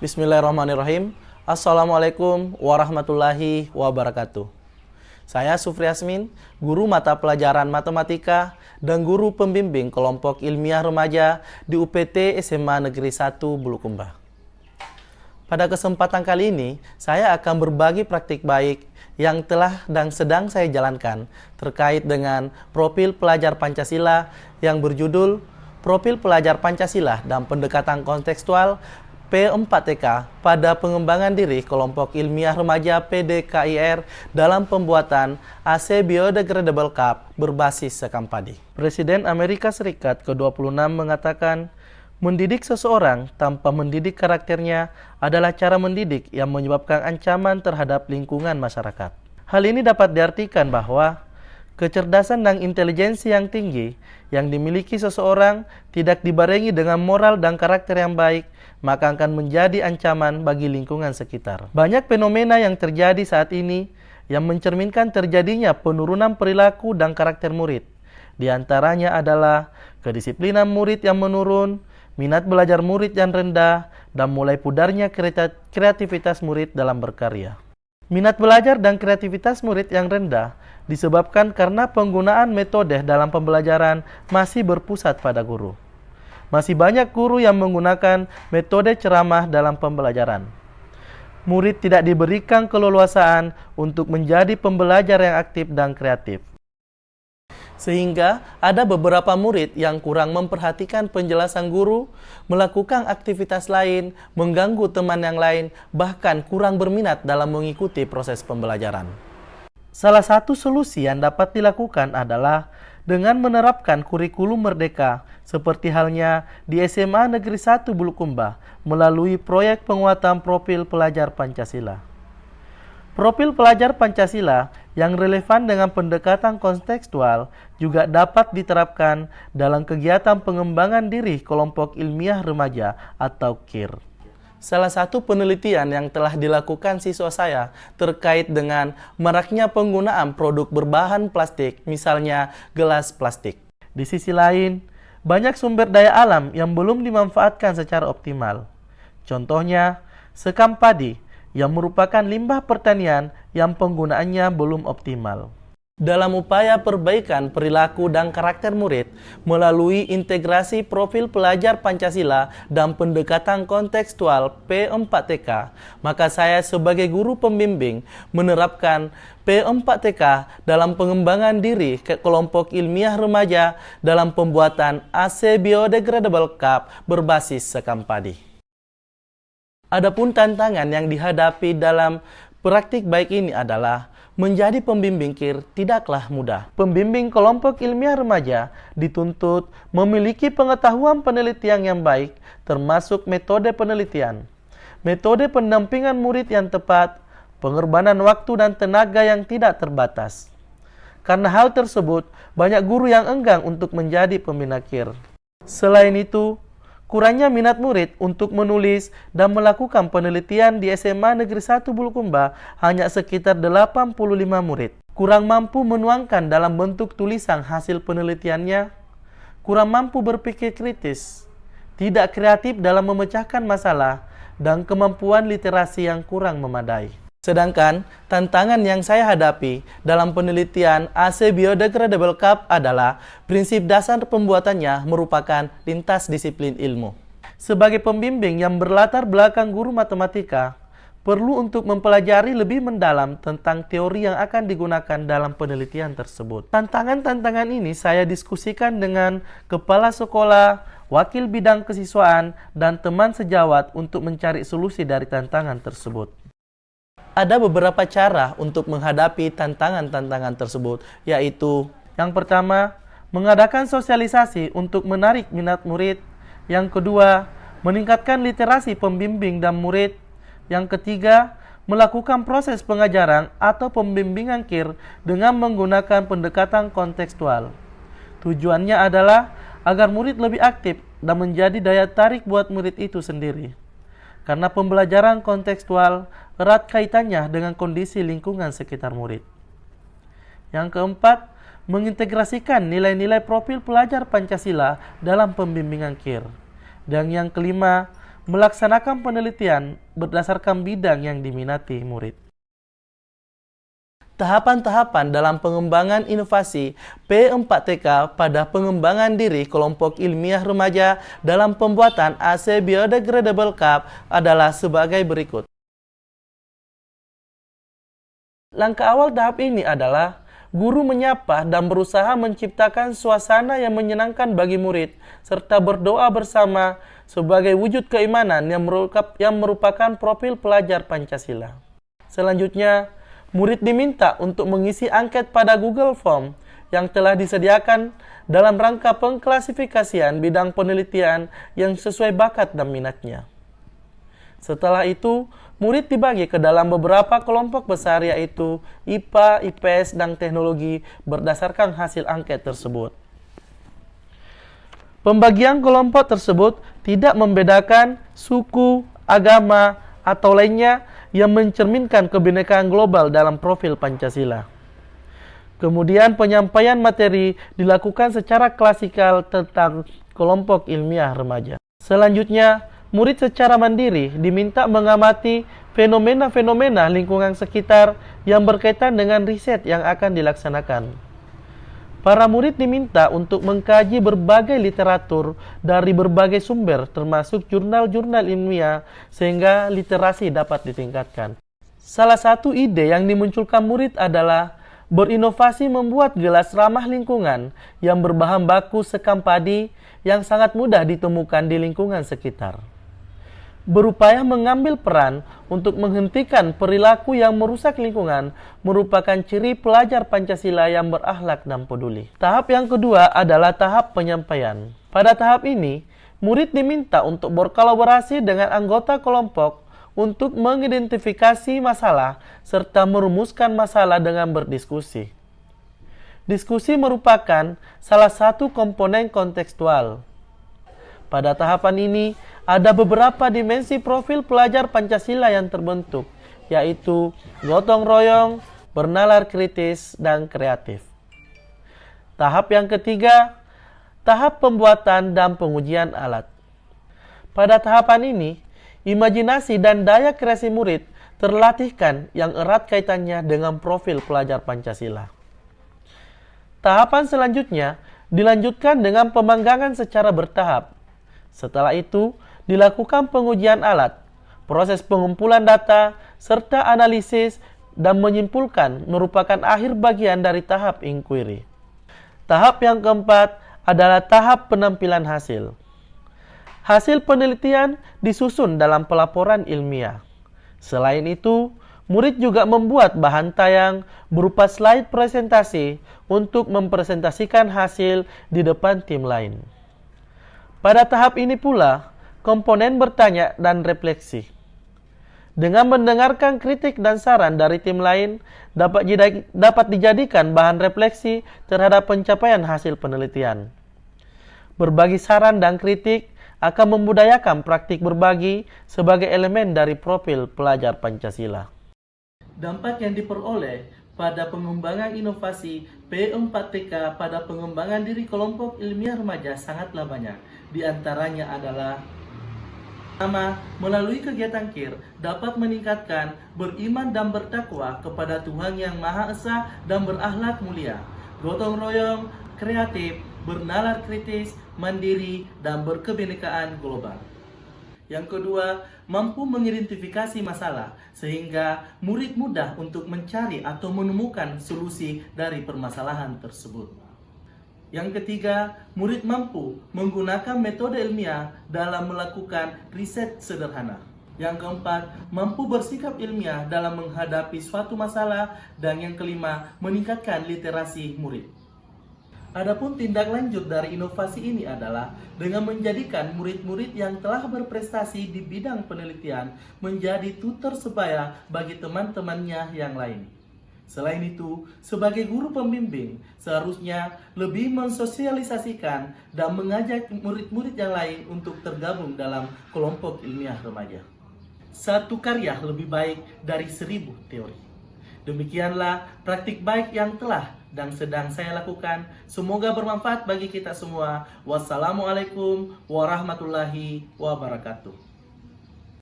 Bismillahirrahmanirrahim. Assalamualaikum warahmatullahi wabarakatuh. Saya Sufri Yasmin, guru mata pelajaran matematika dan guru pembimbing kelompok ilmiah remaja di UPT SMA Negeri 1 Bulukumba. Pada kesempatan kali ini, saya akan berbagi praktik baik yang telah dan sedang saya jalankan terkait dengan profil pelajar Pancasila yang berjudul Profil Pelajar Pancasila dan Pendekatan Kontekstual P4TK pada pengembangan diri kelompok ilmiah remaja PDKIR dalam pembuatan AC Biodegradable Cup berbasis sekam padi. Presiden Amerika Serikat ke-26 mengatakan, mendidik seseorang tanpa mendidik karakternya adalah cara mendidik yang menyebabkan ancaman terhadap lingkungan masyarakat. Hal ini dapat diartikan bahwa kecerdasan dan intelijensi yang tinggi yang dimiliki seseorang tidak dibarengi dengan moral dan karakter yang baik, maka akan menjadi ancaman bagi lingkungan sekitar. Banyak fenomena yang terjadi saat ini yang mencerminkan terjadinya penurunan perilaku dan karakter murid. Di antaranya adalah kedisiplinan murid yang menurun, minat belajar murid yang rendah, dan mulai pudarnya kreativitas murid dalam berkarya. Minat belajar dan kreativitas murid yang rendah disebabkan karena penggunaan metode dalam pembelajaran masih berpusat pada guru. Masih banyak guru yang menggunakan metode ceramah dalam pembelajaran. Murid tidak diberikan keleluasaan untuk menjadi pembelajar yang aktif dan kreatif. Sehingga ada beberapa murid yang kurang memperhatikan penjelasan guru, melakukan aktivitas lain, mengganggu teman yang lain, bahkan kurang berminat dalam mengikuti proses pembelajaran. Salah satu solusi yang dapat dilakukan adalah dengan menerapkan kurikulum merdeka seperti halnya di SMA Negeri 1 Bulukumba melalui proyek penguatan profil pelajar Pancasila. Profil pelajar Pancasila yang relevan dengan pendekatan kontekstual juga dapat diterapkan dalam kegiatan pengembangan diri kelompok ilmiah remaja atau KIR. Salah satu penelitian yang telah dilakukan siswa saya terkait dengan maraknya penggunaan produk berbahan plastik, misalnya gelas plastik. Di sisi lain, banyak sumber daya alam yang belum dimanfaatkan secara optimal. Contohnya, sekam padi yang merupakan limbah pertanian yang penggunaannya belum optimal. Dalam upaya perbaikan perilaku dan karakter murid melalui integrasi profil pelajar Pancasila dan pendekatan kontekstual P4TK, maka saya sebagai guru pembimbing menerapkan P4TK dalam pengembangan diri ke kelompok ilmiah remaja dalam pembuatan AC Biodegradable Cup berbasis sekam padi. Adapun tantangan yang dihadapi dalam praktik baik ini adalah menjadi pembimbing KIR tidaklah mudah. Pembimbing kelompok ilmiah remaja dituntut memiliki pengetahuan penelitian yang baik, termasuk metode penelitian, metode pendampingan murid yang tepat, pengorbanan waktu dan tenaga yang tidak terbatas. Karena hal tersebut, banyak guru yang enggan untuk menjadi pembina KIR. Selain itu, kurangnya minat murid untuk menulis dan melakukan penelitian di SMA Negeri 1 Bulukumba hanya sekitar 85 murid. Kurang mampu menuangkan dalam bentuk tulisan hasil penelitiannya, kurang mampu berpikir kritis, tidak kreatif dalam memecahkan masalah, dan kemampuan literasi yang kurang memadai. Sedangkan tantangan yang saya hadapi dalam penelitian AC Biodegradable Cup adalah prinsip dasar pembuatannya merupakan lintas disiplin ilmu. Sebagai pembimbing yang berlatar belakang guru matematika, perlu untuk mempelajari lebih mendalam tentang teori yang akan digunakan dalam penelitian tersebut. Tantangan-tantangan ini saya diskusikan dengan kepala sekolah, wakil bidang kesiswaan, dan teman sejawat untuk mencari solusi dari tantangan tersebut. Ada beberapa cara untuk menghadapi tantangan-tantangan tersebut, yaitu yang pertama, mengadakan sosialisasi untuk menarik minat murid. Yang kedua, meningkatkan literasi pembimbing dan murid. Yang ketiga, melakukan proses pengajaran atau pembimbingan KIR dengan menggunakan pendekatan kontekstual. Tujuannya adalah agar murid lebih aktif dan menjadi daya tarik buat murid itu sendiri. Karena pembelajaran kontekstual erat kaitannya dengan kondisi lingkungan sekitar murid. Yang keempat, mengintegrasikan nilai-nilai profil pelajar Pancasila dalam pembimbingan KIR. Dan yang kelima, melaksanakan penelitian berdasarkan bidang yang diminati murid. Tahapan-tahapan dalam pengembangan inovasi P4TK pada pengembangan diri kelompok ilmiah remaja dalam pembuatan AC Biodegradable Cup adalah sebagai berikut. Langkah awal tahap ini adalah guru menyapa dan berusaha menciptakan suasana yang menyenangkan bagi murid, serta berdoa bersama sebagai wujud keimanan yang merupakan profil pelajar Pancasila. Selanjutnya, murid diminta untuk mengisi angket pada Google Form yang telah disediakan dalam rangka pengklasifikasian bidang penelitian yang sesuai bakat dan minatnya. Setelah itu, murid dibagi ke dalam beberapa kelompok besar yaitu IPA, IPS, dan teknologi berdasarkan hasil angket tersebut. Pembagian kelompok tersebut tidak membedakan suku, agama, atau lainnya yang mencerminkan kebinekaan global dalam profil Pancasila. Kemudian penyampaian materi dilakukan secara klasikal tentang kelompok ilmiah remaja. Selanjutnya, murid secara mandiri diminta mengamati fenomena-fenomena lingkungan sekitar yang berkaitan dengan riset yang akan dilaksanakan. Para murid diminta untuk mengkaji berbagai literatur dari berbagai sumber termasuk jurnal-jurnal ilmiah sehingga literasi dapat ditingkatkan. Salah satu ide yang dimunculkan murid adalah berinovasi membuat gelas ramah lingkungan yang berbahan baku sekam padi yang sangat mudah ditemukan di lingkungan sekitar. Berupaya mengambil peran untuk menghentikan perilaku yang merusak lingkungan merupakan ciri pelajar Pancasila yang berakhlak dan peduli. Tahap yang kedua adalah tahap penyampaian. Pada tahap ini, murid diminta untuk berkolaborasi dengan anggota kelompok untuk mengidentifikasi masalah serta merumuskan masalah dengan berdiskusi. Diskusi merupakan salah satu komponen kontekstual. Pada tahapan ini, ada beberapa dimensi profil pelajar Pancasila yang terbentuk, yaitu gotong royong, bernalar kritis, dan kreatif. Tahap yang ketiga, tahap pembuatan dan pengujian alat. Pada tahapan ini, imajinasi dan daya kreasi murid terlatihkan yang erat kaitannya dengan profil pelajar Pancasila. Tahapan selanjutnya dilanjutkan dengan pemanggangan secara bertahap. Setelah itu, dilakukan pengujian alat, proses pengumpulan data, serta analisis dan menyimpulkan merupakan akhir bagian dari tahap inquiry. Tahap yang keempat adalah tahap penampilan hasil. Hasil penelitian disusun dalam pelaporan ilmiah. Selain itu, murid juga membuat bahan tayang berupa slide presentasi untuk mempresentasikan hasil di depan tim lain. Pada tahap ini pula, komponen bertanya dan refleksi. Dengan mendengarkan kritik dan saran dari tim lain, dapat dijadikan bahan refleksi terhadap pencapaian hasil penelitian. Berbagi saran dan kritik akan membudayakan praktik berbagi sebagai elemen dari profil pelajar Pancasila. Dampak yang diperoleh pada pengembangan inovasi P4TK pada pengembangan diri kelompok ilmiah remaja sangatlah banyak. Di antaranya adalah pertama, melalui kegiatan KIR dapat meningkatkan beriman dan bertakwa kepada Tuhan Yang Maha Esa dan berakhlak mulia, gotong royong, kreatif, bernalar kritis, mandiri, dan berkebinekaan global. Yang kedua, mampu mengidentifikasi masalah sehingga murid mudah untuk mencari atau menemukan solusi dari permasalahan tersebut. Yang ketiga, murid mampu menggunakan metode ilmiah dalam melakukan riset sederhana. Yang keempat, mampu bersikap ilmiah dalam menghadapi suatu masalah. Dan yang kelima, meningkatkan literasi murid. Adapun tindak lanjut dari inovasi ini adalah dengan menjadikan murid-murid yang telah berprestasi di bidang penelitian menjadi tutor sebaya bagi teman-temannya yang lain. Selain itu, sebagai guru pembimbing, seharusnya lebih mensosialisasikan dan mengajak murid-murid yang lain untuk tergabung dalam kelompok ilmiah remaja. Satu karya lebih baik dari 1000 teori. Demikianlah praktik baik yang telah dan sedang saya lakukan. Semoga bermanfaat bagi kita semua. Wassalamualaikum warahmatullahi wabarakatuh.